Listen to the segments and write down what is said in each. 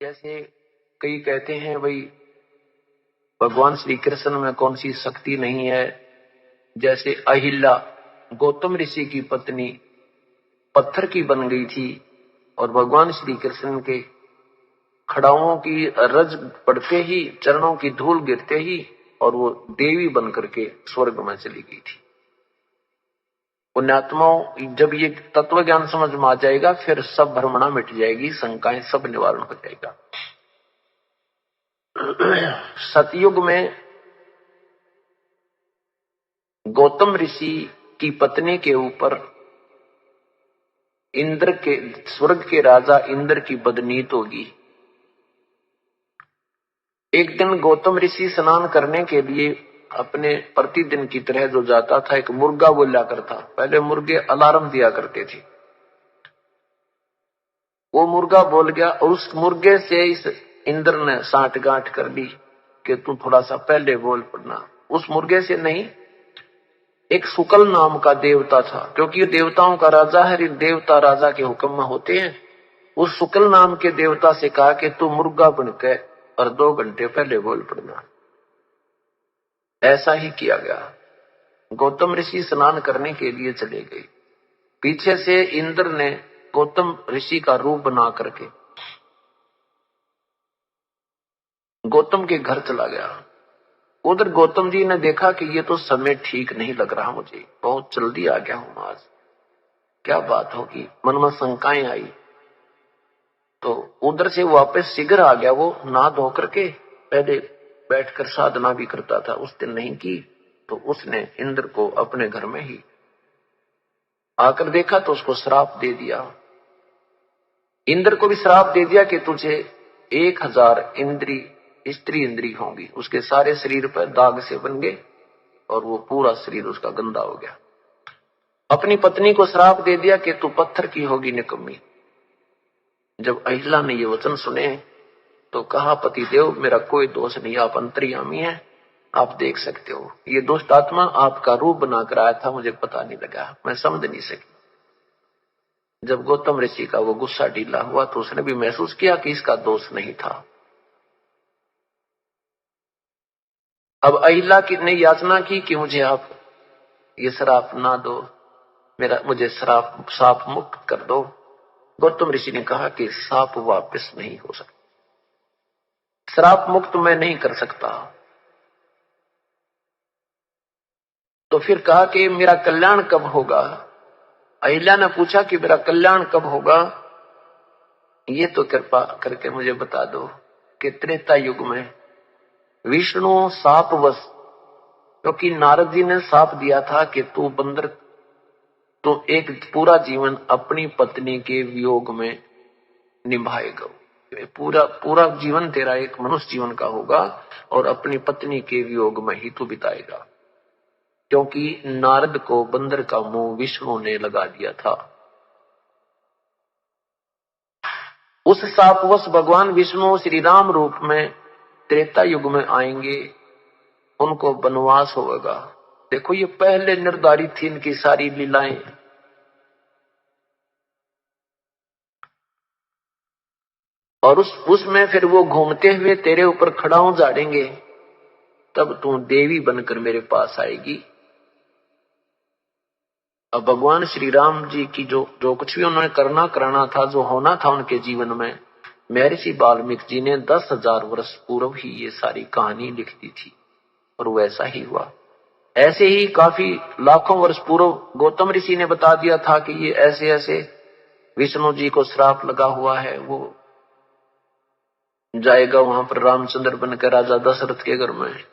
जैसे कई कहते हैं भाई भगवान श्री कृष्ण में कौन सी शक्ति नहीं है। जैसे अहिल्या गौतम ऋषि की पत्नी पत्थर की बन गई थी और भगवान श्री कृष्ण के खड़ाओं की रज पड़ते ही, चरणों की धूल गिरते ही और वो देवी बनकर के स्वर्ग में चली गई थी। पुण्यात्माओं, जब ये तत्व ज्ञान समझ में आ जाएगा फिर सब भ्रमणा मिट जाएगी, शंकाएं सब निवारण हो जाएगा। सतयुग में गौतम ऋषि की पत्नी के ऊपर इंद्र के, स्वर्ग के राजा इंद्र की बदनीत होगी। एक दिन गौतम ऋषि स्नान करने के लिए अपने प्रतिदिन की तरह जो जाता था, एक मुर्गा बोला करता। पहले मुर्गे अलार्म दिया करते थे। वो मुर्गा बोल गया और उस मुर्गे से इस इंद्र ने साठगांठ कर ली कि तू थोड़ा सा पहले बोल पड़ना। उस मुर्गे से नहीं, एक शुक्ल नाम का देवता था, क्योंकि देवताओं का राजा है, देवता राजा के हुक्म में होते हैं। उस शुक्ल नाम के देवता से कहा कि तू मुर्गा बनके और 2 घंटे पहले बोल पड़ना। ऐसा ही किया गया। गौतम ऋषि स्नान करने के लिए चले गए। पीछे से इंद्र ने गौतम ऋषि का रूप बना करके गौतम के घर चला गया। उधर गौतम जी ने देखा कि ये तो समय ठीक नहीं लग रहा, मुझे बहुत जल्दी आ गया हूं आज, क्या बात होगी। मन में शंकाएं आई तो उधर से वापस शीघ्र आ गया। वो नहा धो करके पहले बैठकर साधना भी करता था, उस दिन नहीं की तो उसने इंद्र को अपने घर में ही आकर देखा तो उसको श्राप दे दिया। इंद्र को भी श्राप दे दिया कि तुझे 1000 स्त्री इंद्री होंगी। उसके सारे शरीर पर दाग से बन गए और वो पूरा शरीर उसका गंदा हो गया। अपनी पत्नी को श्राप दे दिया कि तू पत्थर की होगी निकम्मी। जब अहिल्या ने ये वचन सुने तो कहा, पति देव मेरा कोई दोष नहीं, आप अंतर्यामी हैं, आप देख सकते हो। ये दुष्ट आत्मा आपका रूप बनाकर आया था, मुझे पता नहीं लगा, मैं समझ नहीं सकी। जब गौतम ऋषि का वो गुस्सा ढीला हुआ तो उसने भी महसूस किया कि इसका दोष नहीं था। अब अहिल्या ने याचना की कि मुझे आप ये श्राप ना दो, मुझे श्राप मुक्त कर दो। गौतम ऋषि ने कहा कि श्राप वापस नहीं हो सकता, श्राप मुक्त मैं नहीं कर सकता। तो फिर कहा कि मेरा कल्याण कब होगा। अहिल्या ने पूछा कि मेरा कल्याण कब होगा, ये तो कृपा करके मुझे बता दो कि त्रेता युग में विष्णु शापवश, क्योंकि नारद जी ने शाप दिया था कि तू बंदर, तो एक पूरा जीवन अपनी पत्नी के वियोग में निभाएगा। पूरा जीवन तेरा एक मनुष्य जीवन का होगा और अपनी पत्नी के वियोग में ही तू बिताएगा, क्योंकि नारद को बंदर का मुंह विष्णु ने लगा दिया था। उस शापवश भगवान विष्णु श्री राम रूप में त्रेता युग में आएंगे, उनको वनवास होगा। देखो ये पहले निर्धारित थी इनकी सारी लीलाएं। और उसमें फिर वो घूमते हुए तेरे ऊपर खड़ाऊ झाड़ेंगे, तब तू देवी बनकर मेरे पास आएगी। अब भगवान श्री राम जी की जो कुछ भी उन्होंने करना कराना था, जो होना था उनके जीवन में, महर्षि वाल्मीकि जी ने 10,000 वर्ष पूर्व ही ये सारी कहानी लिख दी थी और वैसा ही हुआ। ऐसे ही काफी लाखों वर्ष पूर्व गौतम ऋषि ने बता दिया था कि ये ऐसे ऐसे विष्णु जी को श्राप लगा हुआ है, वो जाएगा वहां पर रामचंद्र बनकर राजा दशरथ के घर में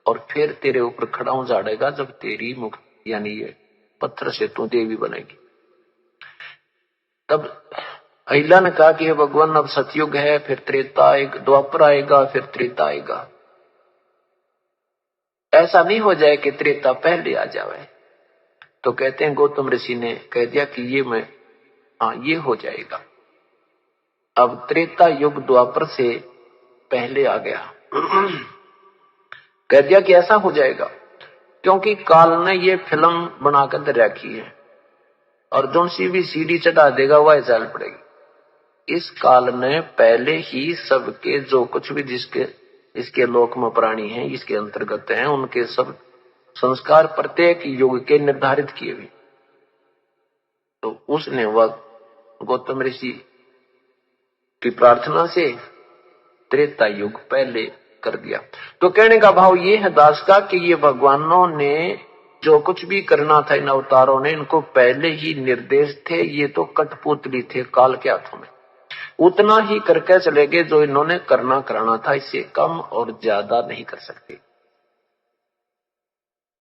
और फिर तेरे ऊपर खड़ाऊ झाड़ेगा जब तेरी मुख यानी ये पत्थर से तू देवी बनेगी। तब अहिल्या ने कहा कि भगवान अब सतयुग है, फिर त्रेता आएगा, द्वापर आएगा, फिर त्रेता आएगा। ऐसा नहीं हो जाए कि त्रेता पहले आ जाए। तो कहते हैं गौतम ऋषि ने कह दिया कि ये हो जाएगा। अब त्रेता युग द्वापर से पहले आ गया। कह दिया कि ऐसा हो जाएगा क्योंकि काल ने ये फिल्म बनाकर रखी है और जो सी भी सीडी चढ़ा देगा वह चल पड़ेगी। इस काल ने पहले ही सबके जो कुछ भी जिसके इसके लोक में प्राणी हैं, इसके अंतर्गत हैं, उनके सब संस्कार प्रत्येक युग के निर्धारित किए हुए। तो उसने वह गौतम ऋषि की प्रार्थना से त्रेता युग पहले कर दिया। तो कहने का भाव ये है दास का कि ये भगवानों ने जो कुछ भी करना था इन अवतारों ने, इनको पहले ही निर्देश थे। ये तो कठपुतली थे काल के हाथों में, उतना ही करके चले गए जो इन्होंने करना कराना था, इससे कम और ज्यादा नहीं कर सकते।